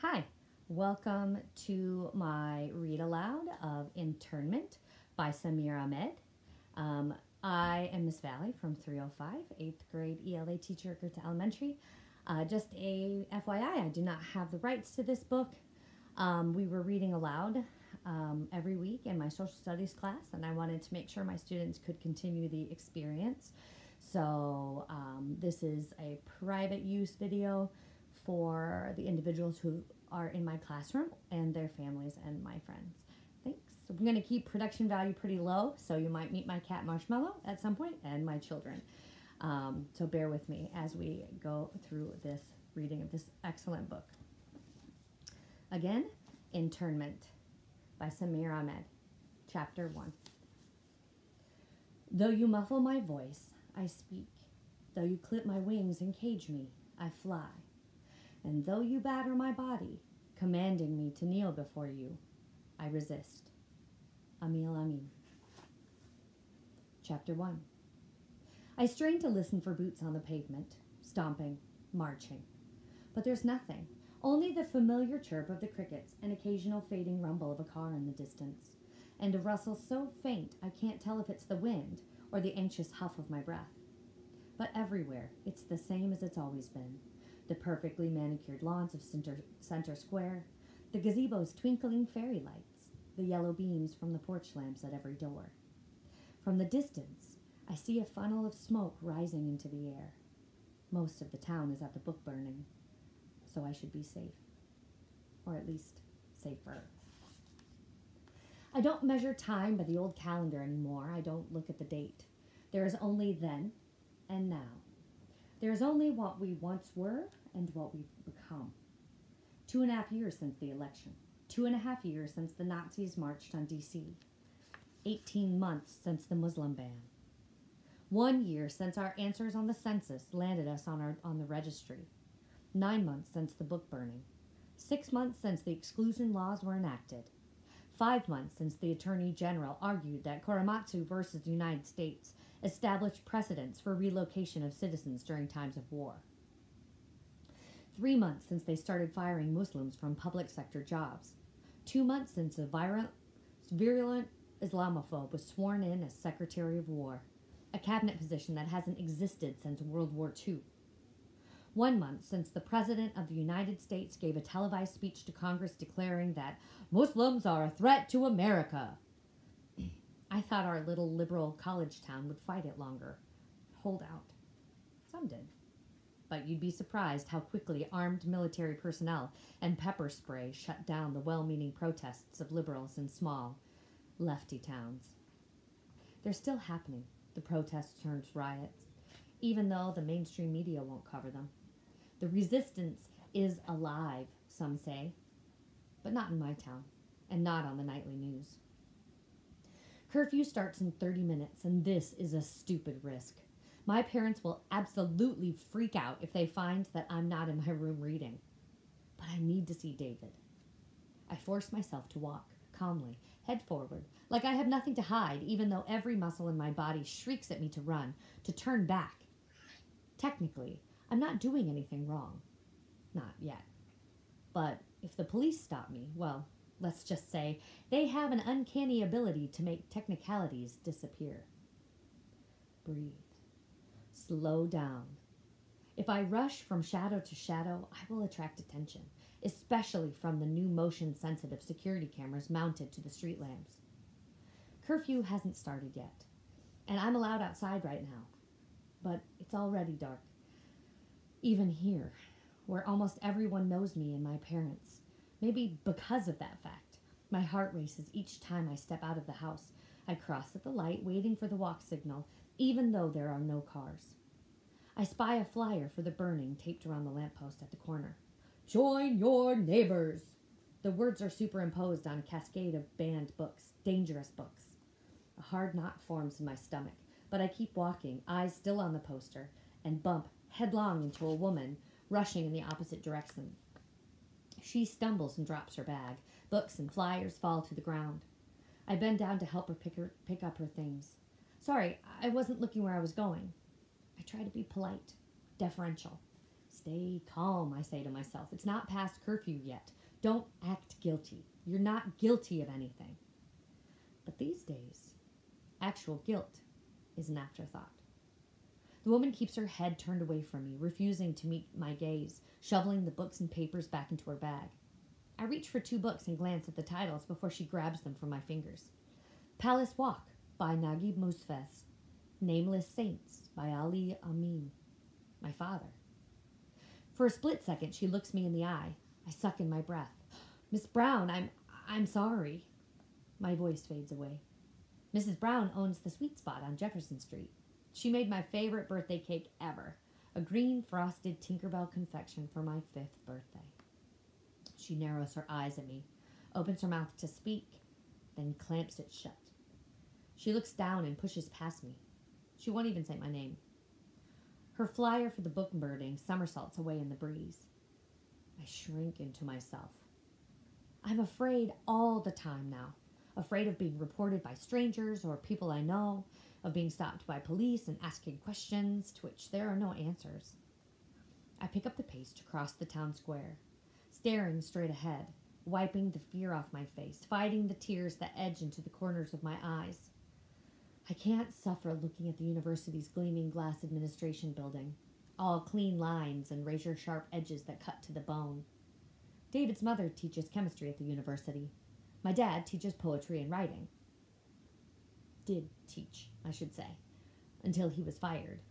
Hi, welcome to my read aloud of Internment by Samir Ahmed. I am Miss Valley from 305, 8th grade ELA teacher at Goethe Elementary. Just a FYI, I do not have the rights to this book. We were reading aloud every week in my social studies class, and I wanted to make sure my students could continue the experience. So this is a private use video for the individuals who are in my classroom and their families and my friends. Thanks. So I'm going to keep production value pretty low, so you might meet my cat Marshmallow at some point and my children. So bear with me as we go through this reading of this excellent book. Again, Internment by Samir Ahmed, Chapter 1. Though you muffle my voice, I speak. Though you clip my wings and cage me, I fly. And though you batter my body, commanding me to kneel before you, I resist. Amil Amin. Chapter 1. I strain to listen for boots on the pavement, stomping, marching. But there's nothing, only the familiar chirp of the crickets and occasional fading rumble of a car in the distance, and a rustle so faint I can't tell if it's the wind or the anxious huff of my breath. But everywhere, it's the same as it's always been. The perfectly manicured lawns of Center Square, the gazebo's twinkling fairy lights, the yellow beams from the porch lamps at every door. From the distance, I see a funnel of smoke rising into the air. Most of the town is at the book burning, so I should be safe, or at least safer. I don't measure time by the old calendar anymore. I don't look at the date. There is only then and now. There is only what we once were and what we've become. 2.5 years since the election. 2.5 years since the Nazis marched on D.C. 18 months since the Muslim ban. 1 year since our answers on the census landed us on the registry. 9 months since the book burning. 6 months since the exclusion laws were enacted. 5 months since the Attorney General argued that Korematsu versus the United States established precedents for relocation of citizens during times of war. 3 months since they started firing Muslims from public sector jobs. 2 months since a virulent Islamophobe was sworn in as Secretary of War, a cabinet position that hasn't existed since World War II. 1 month since the President of the United States gave a televised speech to Congress declaring that Muslims are a threat to America. I thought our little liberal college town would fight it longer. Hold out. Some did. But you'd be surprised how quickly armed military personnel and pepper spray shut down the well-meaning protests of liberals in small, lefty towns. They're still happening, the protests turned riots, even though the mainstream media won't cover them. The resistance is alive, some say, but not in my town, and not on the nightly news. Curfew starts in 30 minutes, and this is a stupid risk. My parents will absolutely freak out if they find that I'm not in my room reading. But I need to see David. I force myself to walk, calmly, head forward, like I have nothing to hide, even though every muscle in my body shrieks at me to run, to turn back. Technically, I'm not doing anything wrong. Not yet. But if the police stop me, well, let's just say they have an uncanny ability to make technicalities disappear. Breathe. Slow down. If I rush from shadow to shadow, I will attract attention, especially from the new motion-sensitive security cameras mounted to the street lamps. Curfew hasn't started yet, and I'm allowed outside right now, but it's already dark. Even here, where almost everyone knows me and my parents. Maybe because of that fact, my heart races each time I step out of the house. I cross at the light, waiting for the walk signal, even though there are no cars. I spy a flyer for the burning taped around the lamppost at the corner. Join your neighbors! The words are superimposed on a cascade of banned books, dangerous books. A hard knot forms in my stomach, but I keep walking, eyes still on the poster, and bump headlong into a woman rushing in the opposite direction. She stumbles and drops her bag. Books and flyers fall to the ground. I bend down to help her pick up her things. Sorry, I wasn't looking where I was going. I try to be polite, deferential, Stay calm, I say to myself. It's not past curfew yet. Don't act guilty. You're not guilty of anything. But these days, actual guilt is an afterthought. The woman keeps her head turned away from me, refusing to meet my gaze, shoveling the books and papers back into her bag. I reach for 2 books and glance at the titles before she grabs them from my fingers. Palace Walk by Naguib Mousfez. Nameless Saints by Ali Amin, my father. For a split second, she looks me in the eye. I suck in my breath. Miss Brown, I'm sorry. My voice fades away. Mrs. Brown owns the Sweet Spot on Jefferson Street. She made my favorite birthday cake ever, a green frosted Tinkerbell confection for my 5th birthday. She narrows her eyes at me, opens her mouth to speak, then clamps it shut. She looks down and pushes past me. She won't even say my name. Her flyer for the book burning somersaults away in the breeze. I shrink into myself. I'm afraid all the time now. Afraid of being reported by strangers or people I know, of being stopped by police and asking questions to which there are no answers. I pick up the pace to cross the town square, staring straight ahead, wiping the fear off my face, fighting the tears that edge into the corners of my eyes. I can't suffer looking at the university's gleaming glass administration building, all clean lines and razor-sharp edges that cut to the bone. David's mother teaches chemistry at the university. My dad teaches poetry and writing. Did teach, I should say, until he was fired.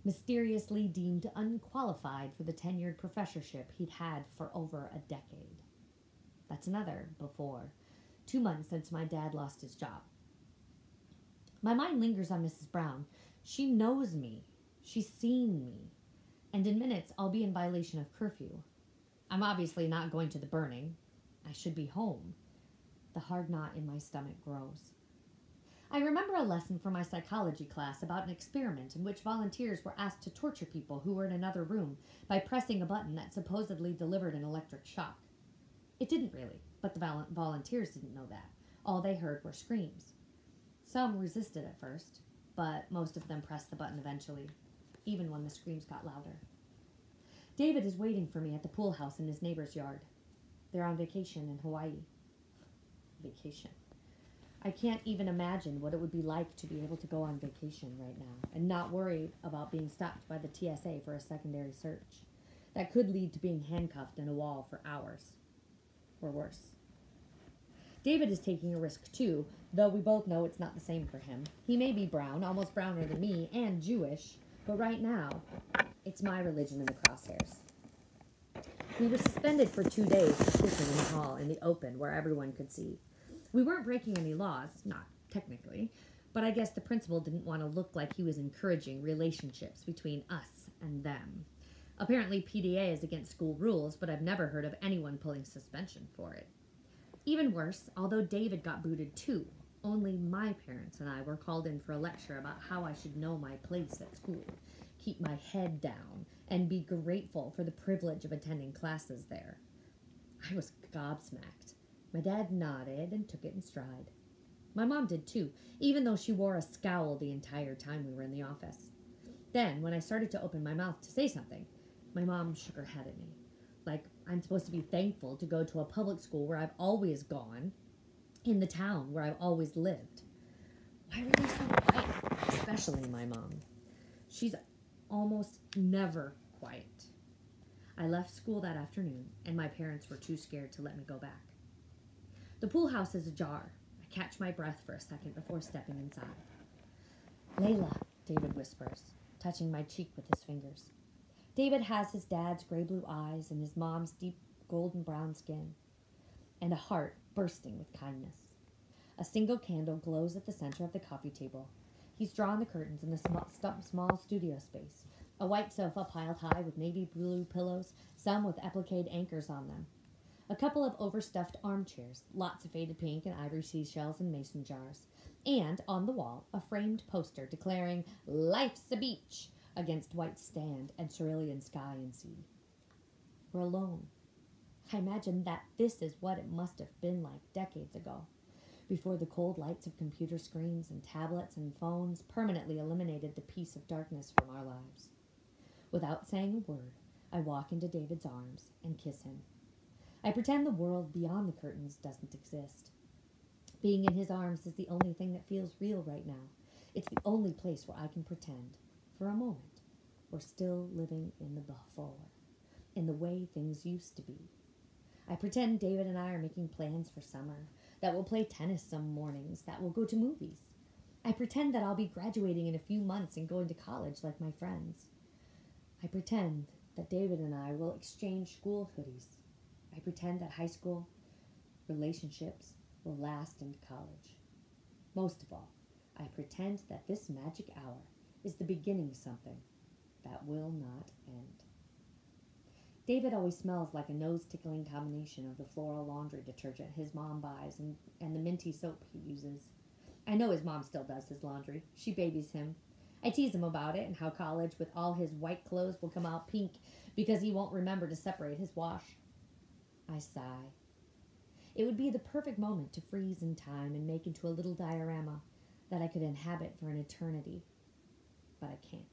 Mysteriously deemed unqualified for the tenured professorship he'd had for over a decade. That's another before. 2 months since my dad lost his job. My mind lingers on Mrs. Brown. She knows me. She's seen me. And in minutes, I'll be in violation of curfew. I'm obviously not going to the burning. I should be home. The hard knot in my stomach grows. I remember a lesson from my psychology class about an experiment in which volunteers were asked to torture people who were in another room by pressing a button that supposedly delivered an electric shock. It didn't really, but the volunteers didn't know that. All they heard were screams. Some resisted at first, but most of them pressed the button eventually, even when the screams got louder. David is waiting for me at the pool house in his neighbor's yard. They're on vacation in Hawaii. Vacation. I can't even imagine what it would be like to be able to go on vacation right now and not worry about being stopped by the TSA for a secondary search. That could lead to being handcuffed in a wall for hours. Or worse. David is taking a risk too, though we both know it's not the same for him. He may be brown, almost browner than me, and Jewish, but right now, it's my religion in the crosshairs. We were suspended for 2 days for kissing in the hall in the open where everyone could see. We weren't breaking any laws, not technically, but I guess the principal didn't want to look like he was encouraging relationships between us and them. Apparently PDA is against school rules, but I've never heard of anyone pulling suspension for it. Even worse, although David got booted too, only my parents and I were called in for a lecture about how I should know my place at school, keep my head down, and be grateful for the privilege of attending classes there. I was gobsmacked. My dad nodded and took it in stride. My mom did too, even though she wore a scowl the entire time we were in the office. Then, when I started to open my mouth to say something, my mom shook her head at me, like I'm supposed to be thankful to go to a public school where I've always gone, in the town where I've always lived. Why were they so quiet? Especially my mom. She's almost never quiet. I left school that afternoon, and my parents were too scared to let me go back. The pool house is ajar. I catch my breath for a second before stepping inside. Layla, David whispers, touching my cheek with his fingers. David has his dad's gray-blue eyes and his mom's deep golden brown skin, and a heart bursting with kindness. A single candle glows at the center of the coffee table. He's drawn the curtains in the small studio space, a white sofa piled high with navy blue pillows, some with appliqued anchors on them. A couple of overstuffed armchairs, lots of faded pink and ivory seashells in mason jars, and, on the wall, a framed poster declaring, "Life's a beach," against white sand and cerulean sky and sea. We're alone. I imagine that this is what it must have been like decades ago, before the cold lights of computer screens and tablets and phones permanently eliminated the peace of darkness from our lives. Without saying a word, I walk into David's arms and kiss him. I pretend the world beyond the curtains doesn't exist. Being in his arms is the only thing that feels real right now. It's the only place where I can pretend, for a moment, we're still living in the before, in the way things used to be. I pretend David and I are making plans for summer, that we'll play tennis some mornings, that we'll go to movies. I pretend that I'll be graduating in a few months and going to college like my friends. I pretend that David and I will exchange school hoodies. I pretend that high school relationships will last into college. Most of all, I pretend that this magic hour is the beginning of something that will not end. David always smells like a nose-tickling combination of the floral laundry detergent his mom buys and the minty soap he uses. I know his mom still does his laundry. She babies him. I tease him about it and how college with all his white clothes will come out pink because he won't remember to separate his wash. I sigh. It would be the perfect moment to freeze in time and make into a little diorama that I could inhabit for an eternity. But I can't.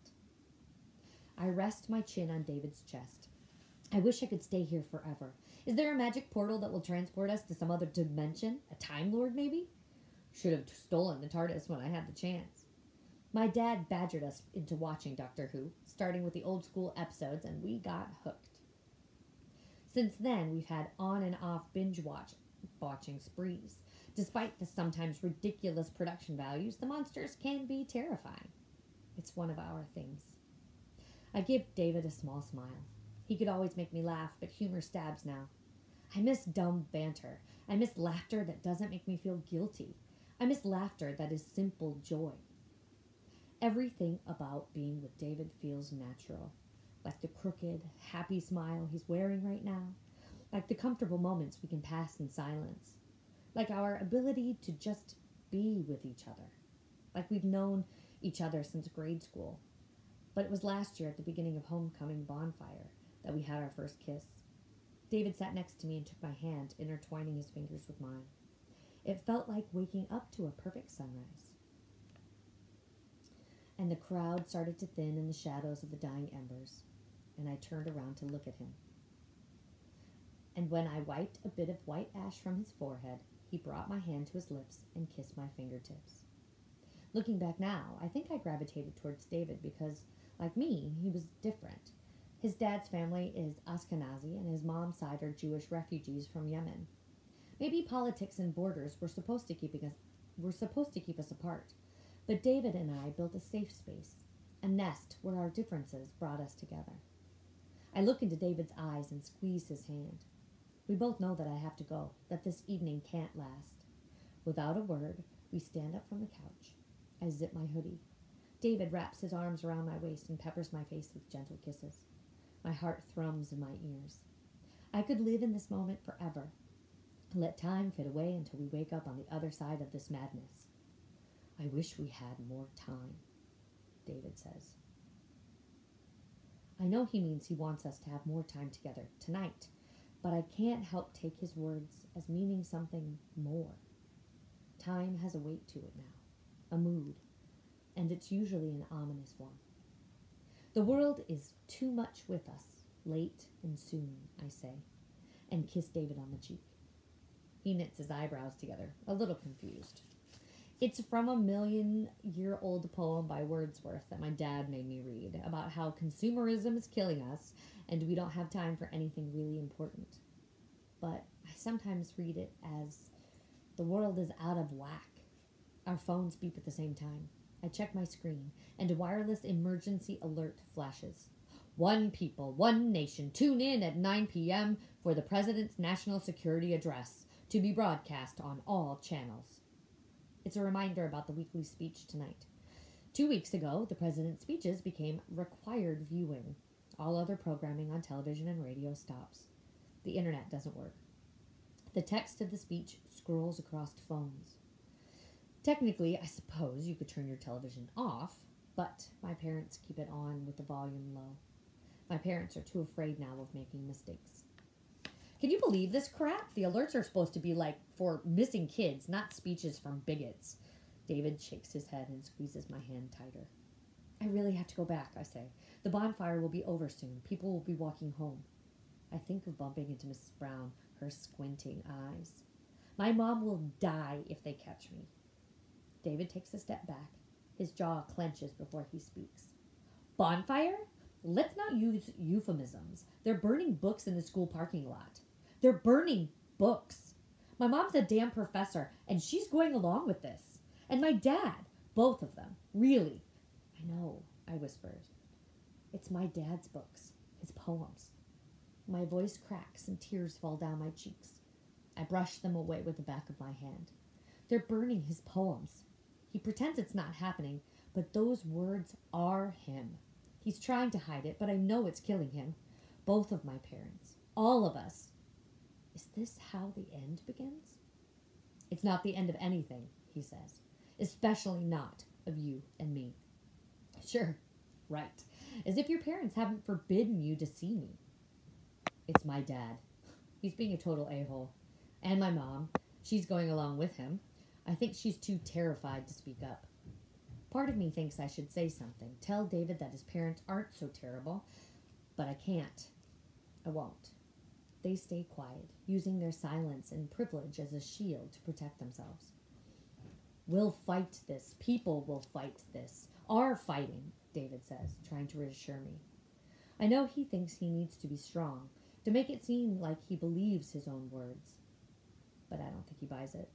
I rest my chin on David's chest. I wish I could stay here forever. Is there a magic portal that will transport us to some other dimension? A Time Lord, maybe? Should have stolen the TARDIS when I had the chance. My dad badgered us into watching Doctor Who, starting with the old school episodes, and we got hooked. Since then, we've had on and off watching sprees. Despite the sometimes ridiculous production values, the monsters can be terrifying. It's one of our things. I give David a small smile. He could always make me laugh, but humor stabs now. I miss dumb banter. I miss laughter that doesn't make me feel guilty. I miss laughter that is simple joy. Everything about being with David feels natural, like the crooked, happy smile he's wearing right now, like the comfortable moments we can pass in silence, like our ability to just be with each other, like we've known each other since grade school. But it was last year at the beginning of homecoming bonfire that we had our first kiss. David sat next to me and took my hand, intertwining his fingers with mine. It felt like waking up to a perfect sunrise. And the crowd started to thin in the shadows of the dying embers, and I turned around to look at him. And when I wiped a bit of white ash from his forehead, he brought my hand to his lips and kissed my fingertips. Looking back now, I think I gravitated towards David because, like me, he was different. His dad's family is Ashkenazi, and his mom's side are Jewish refugees from Yemen. Maybe politics and borders were supposed to keep us apart, but David and I built a safe space, a nest where our differences brought us together. I look into David's eyes and squeeze his hand. We both know that I have to go, that this evening can't last. Without a word, we stand up from the couch. I zip my hoodie. David wraps his arms around my waist and peppers my face with gentle kisses. My heart thrums in my ears. I could live in this moment forever. Let time fade away until we wake up on the other side of this madness. I wish we had more time, David says. I know he means he wants us to have more time together tonight, but I can't help take his words as meaning something more. Time has a weight to it now, a mood, and it's usually an ominous one. The world is too much with us, late and soon, I say, and kiss David on the cheek. He knits his eyebrows together, a little confused. It's from a 1,000,000-year-old poem by Wordsworth that my dad made me read about how consumerism is killing us and we don't have time for anything really important. But I sometimes read it as the world is out of whack. Our phones beep at the same time. I check my screen, and a wireless emergency alert flashes. One people, one nation, tune in at 9 p.m. for the President's National Security Address, to be broadcast on all channels. It's a reminder about the weekly speech tonight. 2 weeks ago, the President's speeches became required viewing. All other programming on television and radio stops. The internet doesn't work. The text of the speech scrolls across phones. Technically, I suppose you could turn your television off, but my parents keep it on with the volume low. My parents are too afraid now of making mistakes. Can you believe this crap? The alerts are supposed to be like for missing kids, not speeches from bigots. David shakes his head and squeezes my hand tighter. I really have to go back, I say. The bonfire will be over soon. People will be walking home. I think of bumping into Mrs. Brown, her squinting eyes. My mom will die if they catch me. David takes a step back. His jaw clenches before he speaks. Bonfire? Let's not use euphemisms. They're burning books in the school parking lot. They're burning books. My mom's a damn professor, and she's going along with this. And my dad, both of them, really. I know, I whispered. It's my dad's books, his poems. My voice cracks and tears fall down my cheeks. I brush them away with the back of my hand. They're burning his poems. He pretends it's not happening, but those words are him. He's trying to hide it, but I know it's killing him. Both of my parents. All of us. Is this how the end begins? It's not the end of anything, he says. Especially not of you and me. Sure, right. As if your parents haven't forbidden you to see me. It's my dad. He's being a total a-hole. And my mom. She's going along with him. I think she's too terrified to speak up. Part of me thinks I should say something. Tell David that his parents aren't so terrible. But I can't. I won't. They stay quiet, using their silence and privilege as a shield to protect themselves. We'll fight this. People will fight this. Are fighting, David says, trying to reassure me. I know he thinks he needs to be strong, to make it seem like he believes his own words. But I don't think he buys it.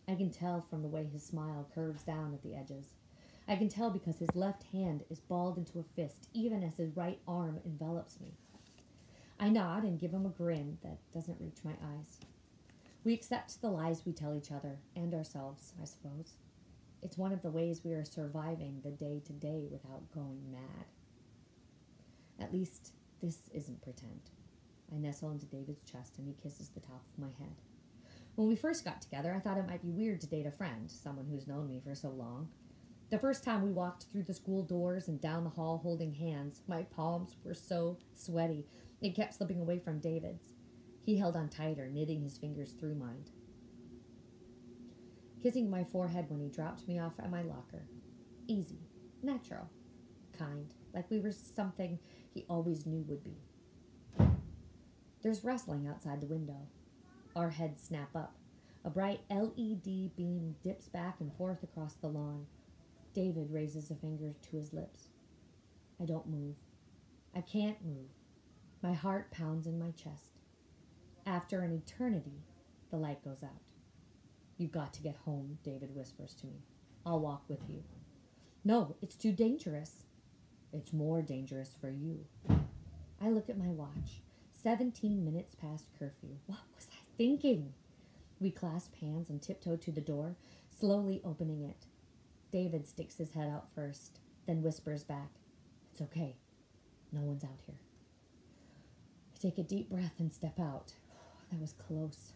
I can tell from the way his smile curves down at the edges. I can tell because his left hand is balled into a fist, even as his right arm envelops me. I nod and give him a grin that doesn't reach my eyes. We accept the lies we tell each other, and ourselves, I suppose. It's one of the ways we are surviving the day-to-day without going mad. At least, this isn't pretend. I nestle into David's chest and he kisses the top of my head. When we first got together, I thought it might be weird to date a friend, someone who's known me for so long. The first time we walked through the school doors and down the hall holding hands, my palms were so sweaty, it kept slipping away from David's. He held on tighter, knitting his fingers through mine. Kissing my forehead when he dropped me off at my locker. Easy, natural, kind, like we were something he always knew would be. There's rustling outside the window. Our heads snap up. A bright LED beam dips back and forth across the lawn. David raises a finger to his lips. I don't move. I can't move. My heart pounds in my chest. After an eternity, the light goes out. You've got to get home, David whispers to me. I'll walk with you. No, it's too dangerous. It's more dangerous for you. I look at my watch. 17 minutes past curfew. What was I thinking? We clasp hands and tiptoe to the door, slowly opening it. David sticks his head out first, then whispers back, It's okay. No one's out here. I take a deep breath and step out. That was close.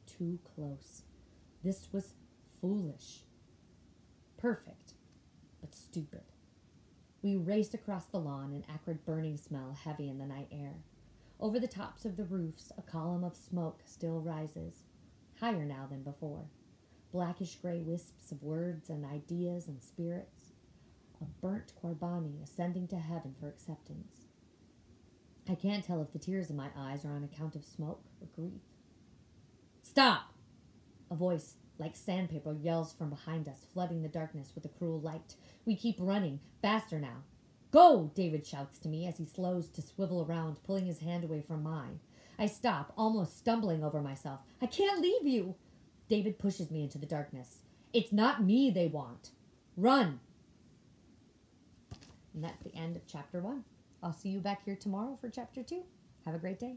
Too close. This was foolish. Perfect, but stupid. We race across the lawn, an acrid burning smell heavy in the night air. Over the tops of the roofs, a column of smoke still rises, higher now than before. Blackish-gray wisps of words and ideas and spirits. A burnt Corbani ascending to heaven for acceptance. I can't tell if the tears in my eyes are on account of smoke or grief. Stop! A voice like sandpaper yells from behind us, flooding the darkness with a cruel light. We keep running, faster now. Go, David shouts to me as he slows to swivel around, pulling his hand away from mine. I stop, almost stumbling over myself. I can't leave you! David pushes me into the darkness. It's not me they want. Run! And that's the end of chapter 1. I'll see you back here tomorrow for chapter 2. Have a great day.